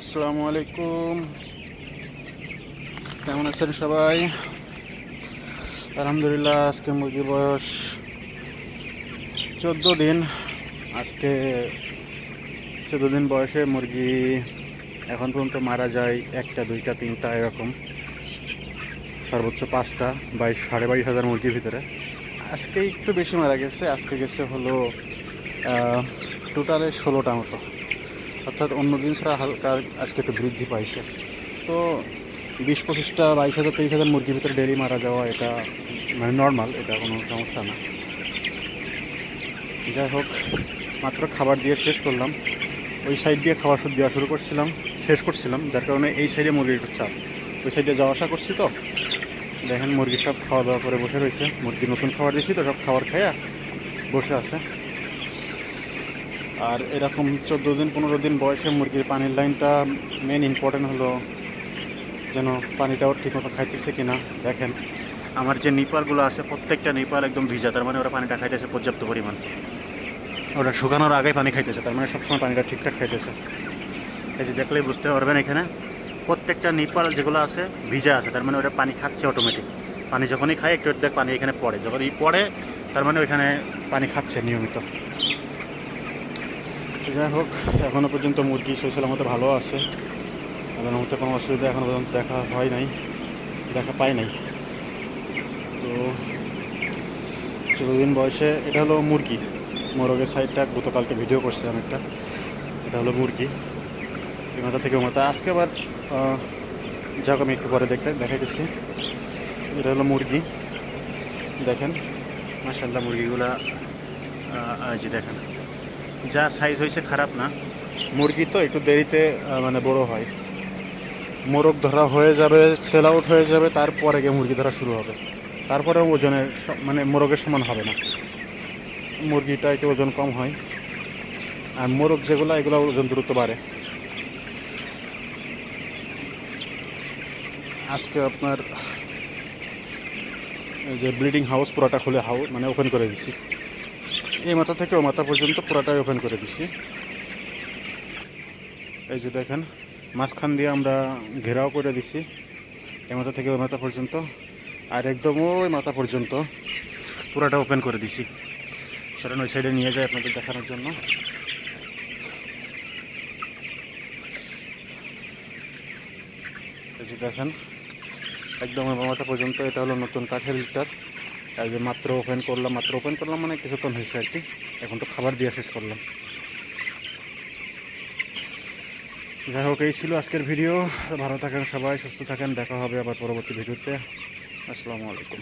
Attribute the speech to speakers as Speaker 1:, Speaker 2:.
Speaker 1: আসসালামু আলাইকুম। কেমন আছেন সবাই? আলহামদুলিল্লাহ। আজকে মুরগির বয়স 14 দিন। আজকে 14 দিন বয়সে মুরগি এখন পর্যন্ত মারা যায় 1টা 2টা 3টা এরকম, সর্বোচ্চ 5টা। 22,500 মুরগির ভিতরে আজকে একটু বেশি মারা গেছে। আজকে গেছে হলো টোটালে 16টা মতো, অর্থাৎ অন্য দিন ছাড়া হালকা আজকে একটু বৃদ্ধি পাইছে। তো 20-25টা 22,000 23,000 মুরগির ভিতরে ডেলি মারা যাওয়া এটা মানে নর্মাল, এটা কোনো সমস্যা না। যাই হোক, মাত্র খাবার দিয়ে শেষ করলাম। ওই সাইড দিয়ে খাবার দেওয়া শুরু করছিলাম, শেষ করছিলাম, যার কারণে এই সাইডে মুরগির একটু চাপ। ওই সাইডে যাওয়া আসা করছি, তো দেখেন মুরগি সব খাওয়া দাওয়া করে বসে রয়েছে। মুরগি নতুন খাবার দিয়েছি, তো সব খাবার খাইয়া বসে আছে। আর এরকম 14 দিন 15 দিন বয়সে মুরগির পানির লাইনটা মেন ইম্পর্টেন্ট হলো যেন পানিটাও ঠিকমতো খাইতেছে কিনা। দেখেন আমার যে নিপালগুলো আছে, প্রত্যেকটা নিপাল একদম ভিজা, তার মানে ওরা পানিটা খাইতেছে পর্যাপ্ত পরিমাণ। ওরা শুকানোর আগেই পানি খাইতেছে, তার মানে সবসময় পানিটা ঠিকঠাক খাইতেছে। এই যে দেখলেই বুঝতে পারবেন, এখানে প্রত্যেকটা নিপাল যেগুলো আছে ভিজা আছে, তার মানে ওরা পানি খাচ্ছে অটোমেটিক। পানি যখনই খায় একটু দেখ পানি এখানে পড়ে, যখনই পড়ে তার মানে ওইখানে পানি খাচ্ছে নিয়মিত। যাই হোক, এখনও পর্যন্ত মুরগি শৈশলের মতো ভালো আছে, তাদের মধ্যে কোনো অসুবিধা এখনও পর্যন্ত দেখা পাই নাই। তো 14 দিন বয়সে এটা হলো মুরগি। মোরগের সাইডটা গতকালকে ভিডিও করছিলাম একটা, এটা হলো মুরগি। এই মাথা থেকে মাথা আজকে আবার যাক আমি একটু পরে দেখাইতেছি। এটা হলো মুরগি, দেখেন মাশাআল্লাহ মুরগিগুলা যে দেখেন যা সাইজ হয়েছে খারাপ না। মুরগি তো একটু দেরিতে মানে বড় হয়। মোরগ ধরা হয়ে যাবে, সেল আউট হয়ে যাবে, তারপরে গিয়ে মুরগি ধরা শুরু হবে। তারপরে ওজনের মানে মোরগের সমান হবে না, মুরগিটা একটু ওজন কম হয়। আর মোরগ যেগুলো এগুলো ওজন দ্রুত বাড়ে। আজকে আপনার যে ব্রিডিং হাউস পুরোটা খুলে মানে ওপেন করে দিছি। এই মাথা থেকে ও মাথা পর্যন্ত পুরোটাই ওপেন করে দিছি। এই যে দেখেন মাঝখান দিয়ে আমরা ঘেরাও করে দিছি, এই মাথা থেকে ওই মাথা পর্যন্ত, আর একদম ওই মাথা পর্যন্ত পুরোটা ওপেন করে দিছি। সেটা ওই সাইডে নিয়ে যায় আপনাদের দেখানোর জন্য। এই যে দেখেন একদম মাথা পর্যন্ত। এটা হলো নতুন কাঠের লিটার। এই যে মাত্র ওপেন করলাম মানে কিছুক্ষণ হয়েছে আর কি। এখন তো খাবার দিয়ে শেষ করলাম। যাই হোক, এই ছিল আজকের ভিডিও। ভালো থাকেন সবাই, সুস্থ থাকেন, দেখা হবে আবার পরবর্তী ভিডিওতে। আসসালামু আলাইকুম।